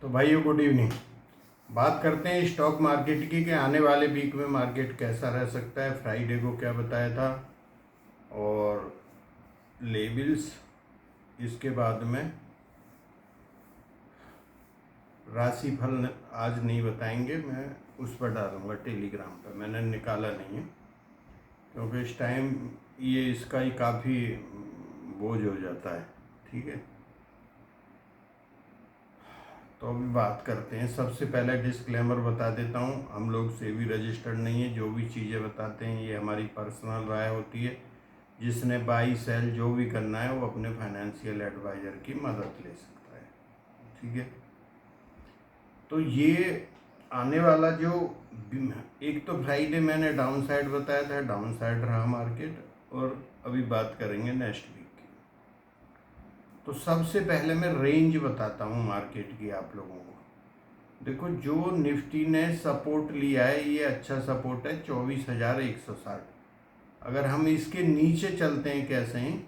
तो भाइयों good evening. बात करते हैं स्टॉक मार्केट की कि आने वाले वीक में मार्केट कैसा रह सकता है। फ्राइडे को क्या बताया था और लेवल्स, इसके बाद में राशिफल आज नहीं बताएंगे, मैं उस पर डालूंगा टेलीग्राम पर। मैंने निकाला नहीं है क्योंकि इस टाइम ये इसका ही काफ़ी बोझ हो जाता है। ठीक है, तो अभी बात करते हैं। सबसे पहले डिस्क्लेमर बता देता हूँ, हम लोग सेबी रजिस्टर्ड नहीं है। जो भी चीज़ें बताते हैं ये हमारी पर्सनल राय होती है। जिसने बाई सेल जो भी करना है वो अपने फाइनेंशियल एडवाइज़र की मदद ले सकता है। ठीक है, तो ये आने वाला जो एक तो फ्राइडे मैंने डाउन साइड बताया था, डाउन साइड रहा मार्केट। और अभी बात करेंगे नेक्स्ट वीक की। तो सबसे पहले मैं रेंज बताता हूँ मार्केट की आप लोगों को। देखो, जो निफ्टी ने सपोर्ट लिया है ये अच्छा सपोर्ट है 24,160। अगर हम इसके नीचे चलते हैं कैसे हैं,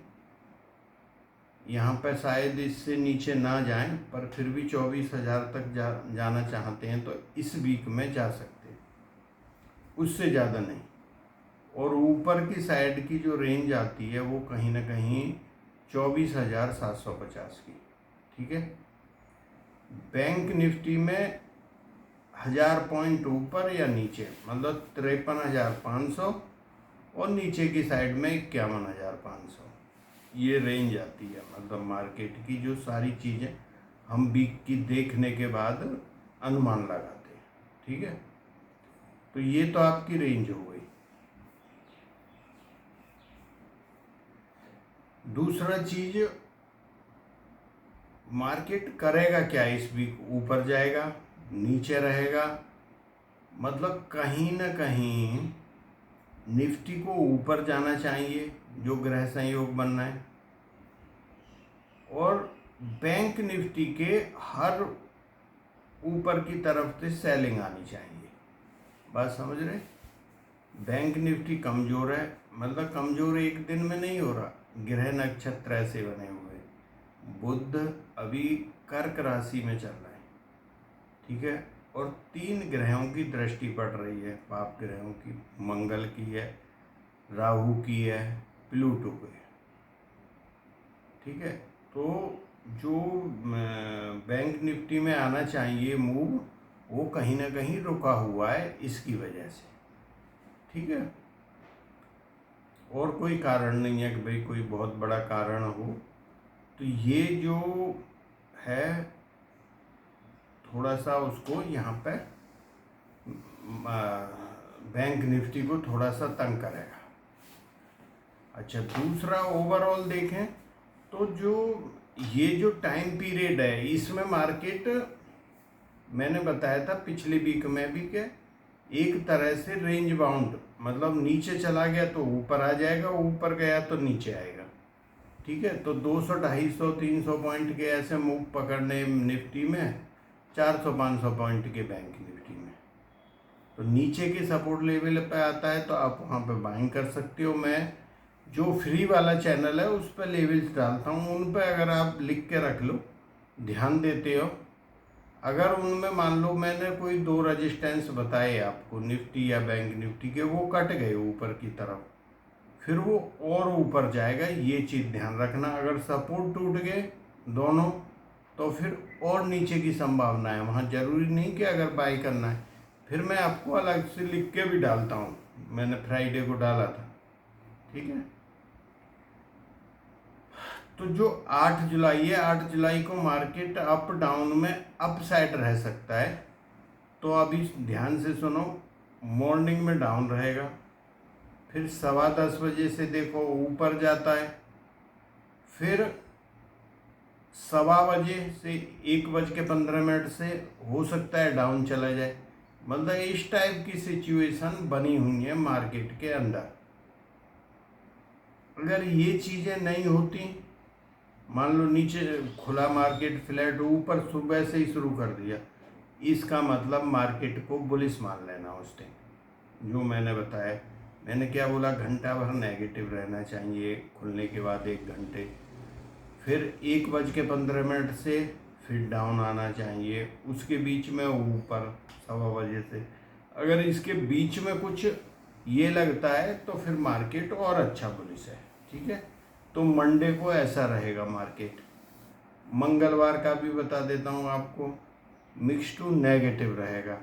यहाँ पर शायद इससे नीचे ना जाएं, पर फिर भी 24,000 तक जाना चाहते हैं तो इस वीक में जा सकते हैं, उससे ज़्यादा नहीं। और ऊपर की साइड की जो रेंज आती है वो कहीं ना कहीं 24,750 की। ठीक है, बैंक निफ्टी में 1000 पॉइंट ऊपर या नीचे, मतलब 53,500, और नीचे की साइड में 51,500, ये रेंज आती है। मतलब मार्केट की जो सारी चीज़ें हम वीक की देखने के बाद अनुमान लगाते हैं। ठीक है, तो ये तो आपकी रेंज हो गई। दूसरा चीज, मार्केट करेगा क्या इस वीक? ऊपर जाएगा, नीचे रहेगा? मतलब कहीं ना कहीं निफ्टी को ऊपर जाना चाहिए, जो ग्रह संयोग बनना है, और बैंक निफ्टी के हर ऊपर की तरफ से सेलिंग आनी चाहिए। बात समझ रहे? बैंक निफ्टी कमजोर है, मतलब कमजोर एक दिन में नहीं हो रहा। ग्रह नक्षत्र ऐसे बने हुए, बुध अभी कर्क राशि में चल रहा है। ठीक है, और 3 ग्रहों की दृष्टि पड़ रही है, पाप ग्रहों की। मंगल की है, राहु की है, प्लूटो की है। ठीक है, तो जो बैंक निफ्टी में आना चाहिए मूव, वो कहीं ना कहीं रुका हुआ है इसकी वजह से। ठीक है, और कोई कारण नहीं है कि भाई कोई बहुत बड़ा कारण हो। तो ये जो है थोड़ा सा उसको यहाँ पे बैंक निफ्टी को थोड़ा सा तंग करेगा। अच्छा, दूसरा ओवरऑल देखें तो जो ये जो टाइम पीरियड है इसमें मार्केट, मैंने बताया था पिछले वीक में भी कि एक तरह से रेंज बाउंड, मतलब नीचे चला गया तो ऊपर आ जाएगा, ऊपर गया तो नीचे आएगा। ठीक है, तो 200, 250, 300 पॉइंट के ऐसे मूव पकड़ने निफ्टी में, 400, 500 पॉइंट के बैंक निफ्टी में। तो नीचे के सपोर्ट लेवल पे आता है तो आप वहाँ पे बाइंग कर सकते हो। मैं जो फ्री वाला चैनल है उस पर लेवल्स डालता हूँ, उन पर अगर आप लिख के रख लो, ध्यान देते हो, अगर उनमें मान लो मैंने कोई 2 रजिस्टेंस बताए आपको निफ्टी या बैंक निफ्टी के, वो कट गए ऊपर की तरफ, फिर वो और ऊपर जाएगा, ये चीज़ ध्यान रखना। अगर सपोर्ट टूट गए दोनों तो फिर और नीचे की संभावना है, वहाँ जरूरी नहीं कि अगर बाई करना है। फिर मैं आपको अलग से लिख के भी डालता हूँ, मैंने फ्राइडे को डाला था। ठीक है, तो जो 8 जुलाई है, 8 जुलाई को मार्केट अप डाउन में अप साइड रह सकता है। तो अभी ध्यान से सुनो, मॉर्निंग में डाउन रहेगा, फिर 10:15 बजे से देखो ऊपर जाता है, फिर 1:15 बजे से 1:15 से हो सकता है डाउन चला जाए। मतलब इस टाइप की सिचुएशन बनी हुई है मार्केट के अंदर। अगर ये चीज़ें नहीं होती, मान लो नीचे खुला मार्केट फ्लैट, ऊपर सुबह से ही शुरू कर दिया, इसका मतलब मार्केट को बुलिश मान लेना उस टाइम। जो मैंने बताया, मैंने क्या बोला, घंटा भर नेगेटिव रहना चाहिए खुलने के बाद 1 घंटे, फिर 1:15 से फिर डाउन आना चाहिए, उसके बीच में ऊपर 1:15 से। अगर इसके बीच में कुछ ये लगता है तो फिर मार्केट और अच्छा बुलिश है। ठीक है, तो मंडे को ऐसा रहेगा मार्केट। मंगलवार का भी बता देता हूँ आपको, मिक्स टू नेगेटिव रहेगा।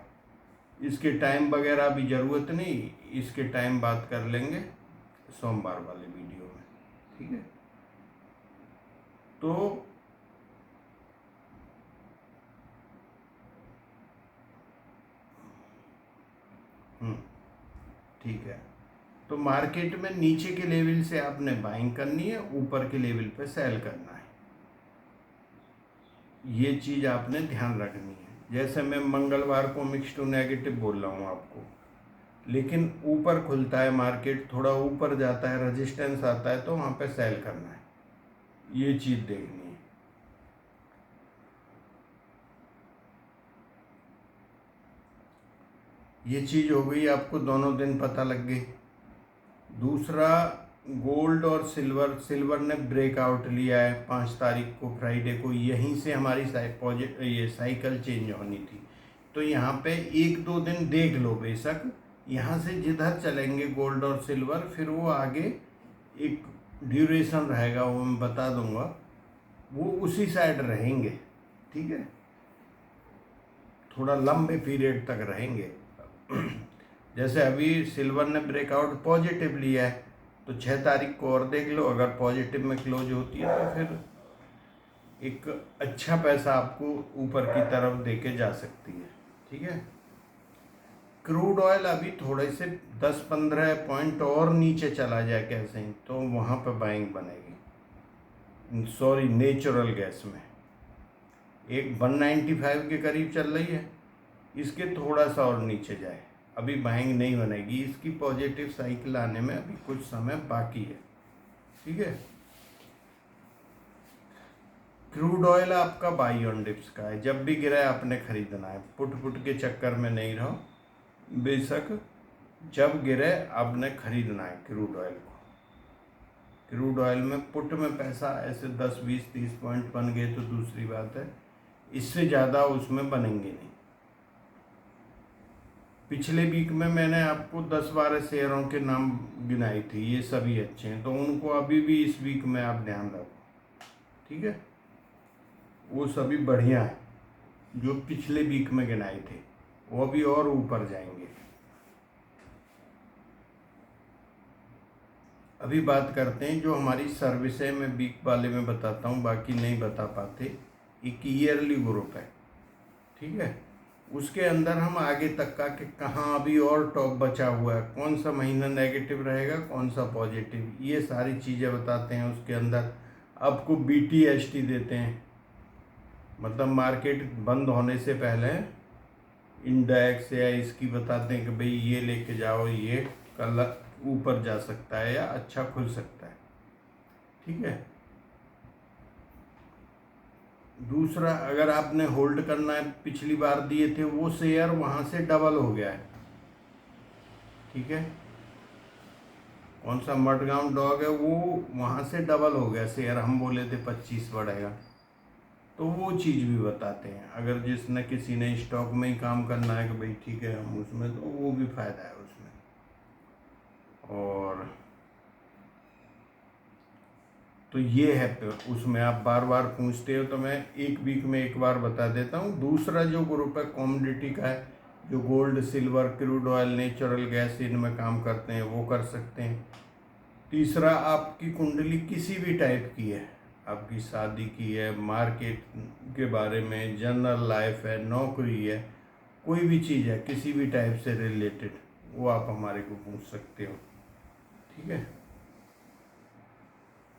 इसके टाइम वगैरह भी ज़रूरत नहीं, इसके टाइम बात कर लेंगे सोमवार वाले वीडियो में। ठीक है, तो ठीक है, तो मार्केट में नीचे के लेवल से आपने बाइंग करनी है, ऊपर के लेवल पे सेल करना है। ये चीज़ आपने ध्यान रखनी है। जैसे मैं मंगलवार को मिक्स टू नेगेटिव बोल रहा हूँ आपको, लेकिन ऊपर खुलता है मार्केट, थोड़ा ऊपर जाता है, रेजिस्टेंस आता है, तो वहाँ पे सेल करना है। ये चीज़ देखनी है। ये चीज़ हो गई, आपको दोनों दिन पता लग गई। दूसरा, गोल्ड और सिल्वर ने ब्रेकआउट लिया है 5 तारीख को, फ्राइडे को। यहीं से हमारी ये साइकिल चेंज होनी थी। तो यहाँ पे 1-2 दिन देख लो बेशक, यहाँ से जिधर चलेंगे गोल्ड और सिल्वर, फिर वो आगे एक ड्यूरेशन रहेगा, वो मैं बता दूंगा, वो उसी साइड रहेंगे। ठीक है, थोड़ा लंबे पीरियड तक रहेंगे। जैसे अभी सिल्वर ने ब्रेकआउट पॉजिटिव लिया है, तो 6 तारीख को और देख लो, अगर पॉजिटिव में क्लोज होती है तो फिर एक अच्छा पैसा आपको ऊपर की तरफ देके जा सकती है। ठीक है, क्रूड ऑयल अभी थोड़े से 10-15 पॉइंट और नीचे चला जाए कैसे ही, तो वहाँ पर बाइंग बनेगी। सॉरी, नेचुरल गैस में एक 195 के करीब चल रही है, इसके थोड़ा सा और नीचे जाए, अभी बाइंग नहीं बनेगी। इसकी पॉजिटिव साइकिल आने में अभी कुछ समय बाकी है। ठीक है, क्रूड ऑयल आपका बाई ऑन डिप्स का है, जब भी गिरा है आपने खरीदना है, पुट के चक्कर में नहीं रहो। बेशक जब गिरे आपने खरीदना है क्रूड ऑयल को। क्रूड ऑयल में पुट में पैसा ऐसे 10-20-30 पॉइंट बन गए तो दूसरी बात है, इससे ज़्यादा उसमें बनेंगे नहीं। पिछले वीक में मैंने आपको 10-12 शेयरों के नाम गिनाई थी, ये सभी अच्छे हैं, तो उनको अभी भी इस वीक में आप ध्यान रखो। ठीक है, वो सभी बढ़िया हैं जो पिछले वीक में गिनाए थे, वो अभी और ऊपर जाएंगे। अभी बात करते हैं जो हमारी सर्विस है, मैं वीक वाले में बताता हूँ, बाकी नहीं बता पाते। एक ईयरली ग्रुप है। ठीक है, उसके अंदर हम आगे तक का कि कहाँ अभी और टॉप बचा हुआ है, कौन सा महीना नेगेटिव रहेगा, कौन सा पॉजिटिव, ये सारी चीज़ें बताते हैं। उसके अंदर आपको BTST देते हैं, मतलब मार्केट बंद होने से पहले इंडेक्स या इसकी बताते हैं कि भाई ये लेके जाओ, ये कल ऊपर जा सकता है या अच्छा खुल सकता है। ठीक है, दूसरा, अगर आपने होल्ड करना है, पिछली बार दिए थे वो शेयर वहाँ से डबल हो गया है। ठीक है, कौन सा मडगांव डॉग है, वो वहाँ से डबल हो गया शेयर, हम बोले थे 25 बढ़ेगा, तो वो चीज़ भी बताते हैं। अगर जिसने किसी ने स्टॉक में ही काम करना है कि भाई ठीक है हम उसमें, तो वो भी फ़ायदा है उसमें। और तो ये है, उसमें आप बार बार पूछते हो तो मैं एक वीक में एक बार बता देता हूँ। दूसरा जो ग्रुप है कॉमोडिटी का है, जो gold, silver, crude oil, natural gas, इनमें काम करते हैं, वो कर सकते हैं। तीसरा, आपकी कुंडली किसी भी टाइप की है, आपकी शादी की है, मार्केट के बारे में, जनरल लाइफ है, नौकरी है, कोई भी चीज़ है किसी भी टाइप से रिलेटेड, वो आप हमारे को पूछ सकते हो। ठीक है,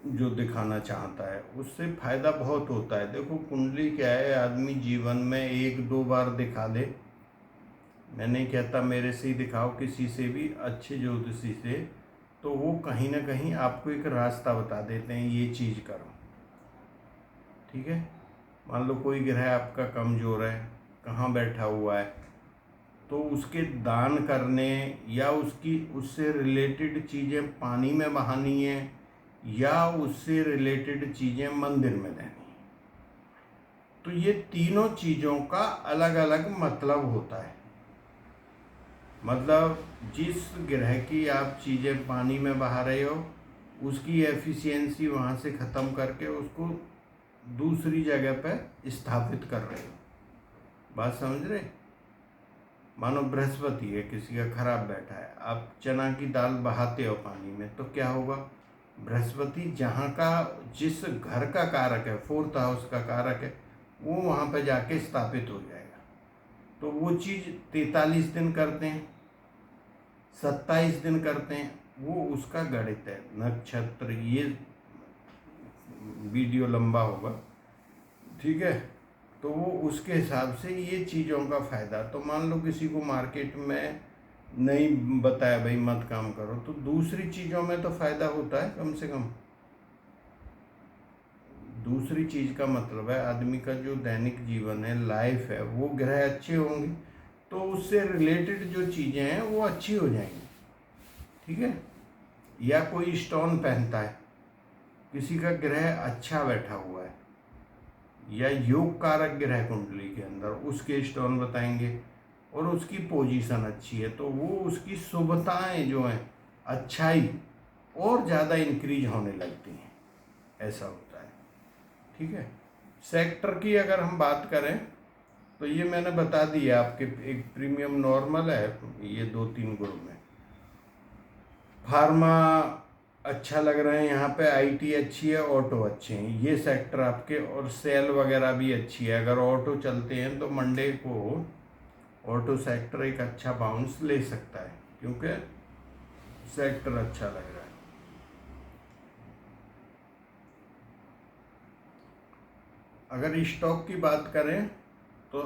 जो दिखाना चाहता है उससे फ़ायदा बहुत होता है। देखो कुंडली क्या है, आदमी जीवन में 1-2 बार दिखा दे, मैं नहीं कहता मेरे से ही दिखाओ, किसी से भी, अच्छे ज्योतिषी से, तो वो कहीं ना कहीं आपको एक रास्ता बता देते हैं, ये चीज़ करो। ठीक है, मान लो कोई ग्रह आपका कमज़ोर है, कहाँ बैठा हुआ है, तो उसके दान करने या उससे रिलेटेड चीज़ें पानी में बहानी है, या उससे रिलेटेड चीज़ें मंदिर में देनी, तो ये तीनों चीज़ों का अलग अलग मतलब होता है। मतलब जिस ग्रह की आप चीज़ें पानी में बहा रहे हो उसकी एफिशिएंसी वहाँ से ख़त्म करके उसको दूसरी जगह पे स्थापित कर रहे हो। बात समझ रहे? मानो बृहस्पति है, किसी का खराब बैठा है, आप चना की दाल बहाते हो पानी में तो क्या होगा? बृहस्पति जहाँ का जिस घर का कारक है, 4th हाउस का कारक है, वो वहाँ पे जाके स्थापित हो जाएगा। तो वो चीज़ 43 दिन करते हैं, 27 दिन करते हैं, वो उसका गणित है। नक्षत्र, ये वीडियो लंबा होगा, ठीक है? तो वो उसके हिसाब से ये चीज़ों का फ़ायदा। तो मान लो किसी को मार्केट में नहीं बताया भाई मत काम करो, तो दूसरी चीज़ों में तो फ़ायदा होता है कम से कम। दूसरी चीज़ का मतलब है आदमी का जो दैनिक जीवन है, लाइफ है, वो ग्रह अच्छे होंगे तो उससे रिलेटेड जो चीज़ें हैं वो अच्छी हो जाएंगी, ठीक है? या कोई स्टोन पहनता है, किसी का ग्रह अच्छा बैठा हुआ है या योग कारक ग्रह कुंडली के अंदर, उसके स्टोन बताएंगे और उसकी पोजीशन अच्छी है तो वो उसकी शुभताएं जो हैं, अच्छाई और ज़्यादा इंक्रीज होने लगती हैं, ऐसा होता है, ठीक है? सेक्टर की अगर हम बात करें तो ये मैंने बता दिया आपके, एक प्रीमियम नॉर्मल है, ये 2-3 ग्रुप में। फार्मा अच्छा लग रहे हैं यहाँ पे, आईटी अच्छी है, ऑटो अच्छे हैं, ये सेक्टर आपके, और सेल वगैरह भी अच्छी है। अगर ऑटो चलते हैं तो मंडे को ऑटो सेक्टर एक अच्छा बाउंस ले सकता है क्योंकि सेक्टर अच्छा लग रहा है। अगर स्टॉक की बात करें तो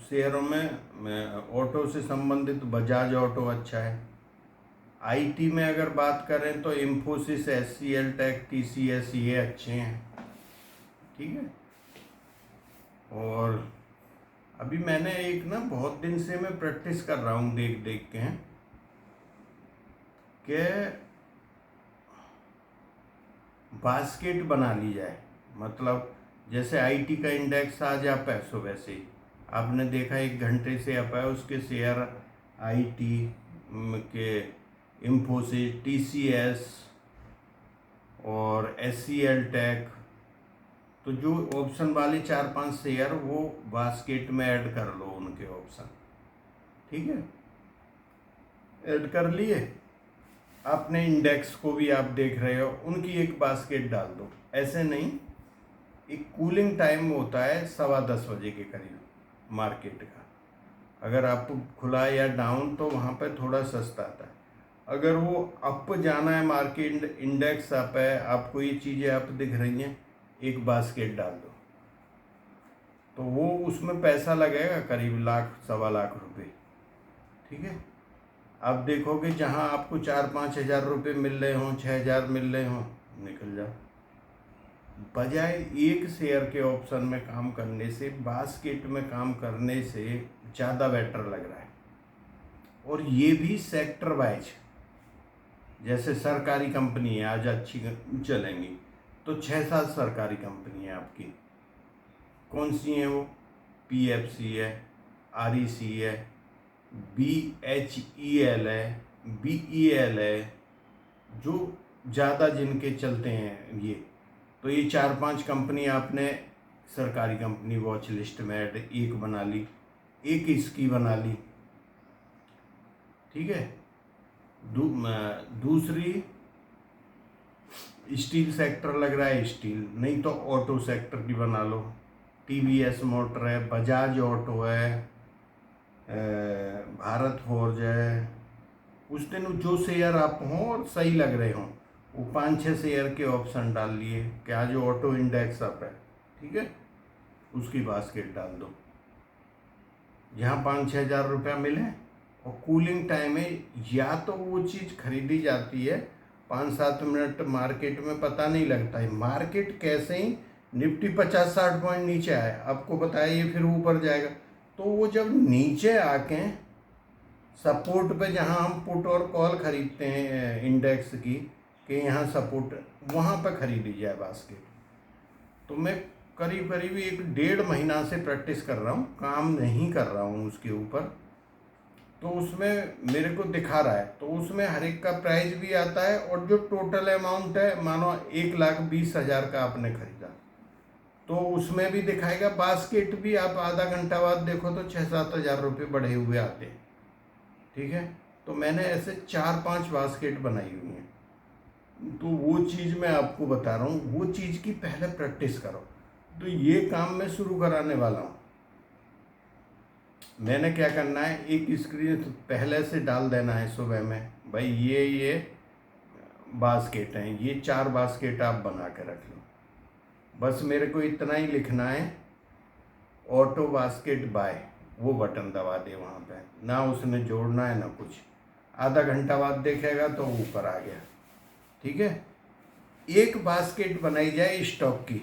शेयरों में ऑटो से संबंधित बजाज ऑटो अच्छा है। आईटी में अगर बात करें तो इंफोसिस, एचसीएल टेक, टीसीएस, ये अच्छे हैं, ठीक है? और अभी मैंने एक ना बहुत दिन से मैं प्रैक्टिस कर रहा हूँ देख देख के कि बास्केट बना ली जाए। मतलब जैसे आईटी का इंडेक्स आज अप है, सुबह से ही आपने देखा 1 घंटे से अप है, उसके शेयर आईटी के, इंफोसिस, टीसीएस और एचसीएल टेक, तो जो ऑप्शन वाले 4-5 शेयर वो बास्केट में ऐड कर लो उनके ऑप्शन, ठीक है? ऐड कर लिए आपने, इंडेक्स को भी आप देख रहे हो, उनकी एक बास्केट डाल दो। ऐसे नहीं, एक कूलिंग टाइम होता है 10:15 बजे के करीब मार्केट का, अगर आप खुला या डाउन तो वहाँ पे थोड़ा सस्ता आता है। अगर वो अप जाना है, मार्केट इंडेक्स अप है, आपको ये चीज़ें अप दिख रही हैं, एक बास्केट डाल दो, तो वो उसमें पैसा लगेगा करीब 1,00,000-1,25,000 रुपये, ठीक है? आप देखोगे जहाँ आपको 4-5 हज़ार रुपये मिल रहे हों, 6,000 मिल रहे हों, निकल जाओ। बजाय एक शेयर के ऑप्शन में काम करने से बास्केट में काम करने से ज़्यादा बेटर लग रहा है। और ये भी सेक्टर वाइज, जैसे सरकारी कंपनी है आज अच्छी चलेंगी, तो 6-7 सरकारी कंपनी है आपकी, कौन सी हैं वो? पीएफसी है, आरईसी है, बीएचईएल है, बीईएल है, जो ज़्यादा जिनके चलते हैं ये, तो ये 4-5 कंपनी आपने सरकारी कंपनी वॉच लिस्ट में ऐड एक बना ली, एक इसकी बना ली, ठीक है? दूसरी स्टील सेक्टर लग रहा है, स्टील नहीं तो ऑटो सेक्टर की बना लो, टीवीएस मोटर है, बजाज ऑटो है, भारत फोर्ज है। उस दिन जो शेयर आप हों और सही लग रहे हों, वो 5-6 शेयर के ऑप्शन डाल लिए कि आज ऑटो इंडेक्स अप है, ठीक है? उसकी बास्केट डाल दो, जहाँ 5-6 हज़ार रुपया मिले और कूलिंग टाइम में या तो वो चीज़ खरीदी जाती है, 5-7 मिनट मार्केट में पता नहीं लगता है, मार्केट कैसे ही निफ्टी 50-60 पॉइंट नीचे आए, आपको बताइए फिर ऊपर जाएगा, तो वो जब नीचे आके सपोर्ट पे, जहाँ हम पुट और कॉल खरीदते हैं इंडेक्स की, कि यहाँ सपोर्ट, वहाँ पे खरीदी जाए बास्केट। तो मैं करीब करीब 1-1.5 महीना से प्रैक्टिस कर रहा हूँ, काम नहीं कर रहा हूँ उसके ऊपर। तो उसमें मेरे को दिखा रहा है, तो उसमें हर एक का प्राइस भी आता है और जो टोटल अमाउंट है, मानो 1,20,000 का आपने खरीदा तो उसमें भी दिखाएगा। बास्केट भी आप आधा घंटा बाद देखो तो 6-7 हज़ार रुपये बढ़े हुए आते हैं। ठीक है, तो मैंने ऐसे 4-5 बास्केट बनाई हुई हैं। तो वो चीज़ मैं आपको बता रहा हूँ, वो चीज़ की पहले प्रैक्टिस करो। तो ये काम मैं शुरू कराने वाला हूँ। मैंने क्या करना है, एक स्क्रीन पहले से डाल देना है सुबह में, भाई ये बास्केट हैं, ये 4 बास्केट आप बना के रख लो। बस मेरे को इतना ही लिखना है, ऑटो बास्केट बाय, वो बटन दबा दे वहाँ पे, ना उसने जोड़ना है ना कुछ। आधा घंटा बाद देखेगा तो ऊपर आ गया। ठीक है, एक बास्केट बनाई जाए स्टॉक की,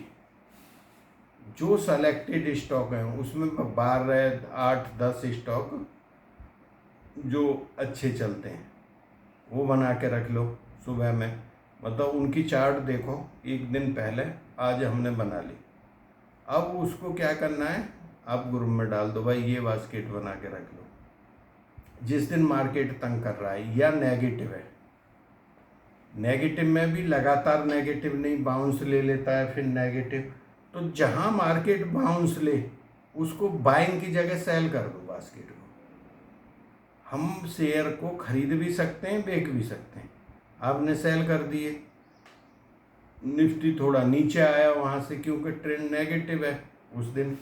जो सेलेक्टेड स्टॉक है उसमें 12, 8, 10 स्टॉक जो अच्छे चलते हैं वो बना के रख लो सुबह में। मतलब उनकी चार्ट देखो एक दिन पहले, आज हमने बना ली। अब उसको क्या करना है, आप ग्रुप में डाल दो, भाई ये बास्केट बना के रख लो। जिस दिन मार्केट तंग कर रहा है या नेगेटिव है, नेगेटिव में भी लगातार नेगेटिव नहीं, बाउंस ले लेता है फिर नेगेटिव, तो जहां मार्केट बाउंस ले उसको बाइंग की जगह सेल कर दो बास्केट को। हम शेयर को खरीद भी सकते हैं, बेच भी सकते हैं। आपने सेल कर दिए, निफ्टी थोड़ा नीचे आया वहाँ से क्योंकि ट्रेंड नेगेटिव है उस दिन,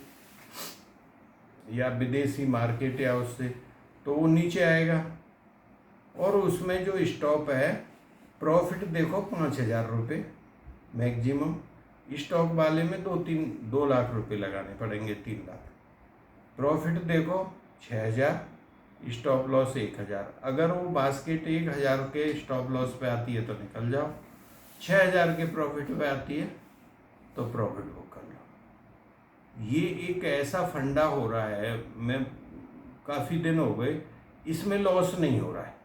या विदेशी मार्केट या उससे, तो वो नीचे आएगा। और उसमें जो स्टॉप है, प्रॉफिट देखो 5,000 रुपये मैक्सिमम। स्टॉक वाले में 2 लाख रुपए लगाने पड़ेंगे, 3 लाख। प्रॉफिट देखो 6,000, स्टॉप लॉस 1,000। अगर वो बास्केट 1,000 के स्टॉप लॉस पे आती है तो निकल जाओ, 6,000 के प्रॉफिट पे आती है तो प्रॉफिट बुक कर लो। ये एक ऐसा फंडा हो रहा है, मैं काफ़ी दिन हो गए, इसमें लॉस नहीं हो रहा है।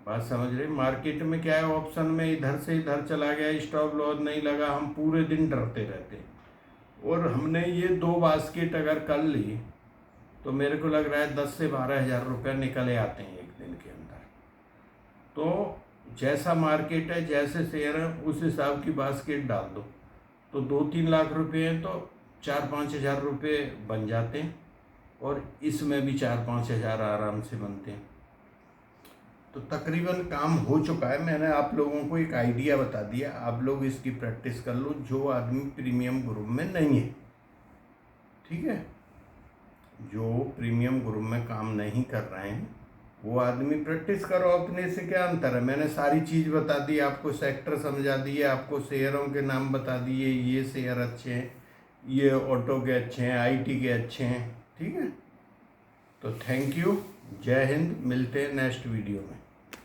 बात समझ रहे? मार्केट में क्या है, ऑप्शन में इधर से इधर चला गया, स्टॉप लॉस नहीं लगा, हम पूरे दिन डरते रहते। और हमने ये 2 बास्केट अगर कर ली तो मेरे को लग रहा है 10 से 12,000 रुपये निकले आते हैं एक दिन के अंदर। तो जैसा मार्केट है, जैसे शेयर है, उस हिसाब की बास्केट डाल दो, तो 2-3 लाख रुपए हैं तो 4-5 हज़ार रुपये बन जाते हैं। और इसमें भी 4-5 हज़ार आराम से बनते हैं। तो तकरीबन काम हो चुका है। मैंने आप लोगों को एक आइडिया बता दिया, आप लोग इसकी प्रैक्टिस कर लो, जो आदमी प्रीमियम ग्रुप में नहीं है। ठीक है, जो प्रीमियम ग्रुप में काम नहीं कर रहे हैं वो आदमी प्रैक्टिस करो। अपने से क्या अंतर है, मैंने सारी चीज़ बता दी आपको, सेक्टर समझा दिए आपको, शेयरों के नाम बता दिए, ये शेयर अच्छे हैं, ये ऑटो के अच्छे हैं, आईटी के अच्छे हैं। ठीक है, तो थैंक यू, जय हिंद, मिलते हैं नेक्स्ट वीडियो में।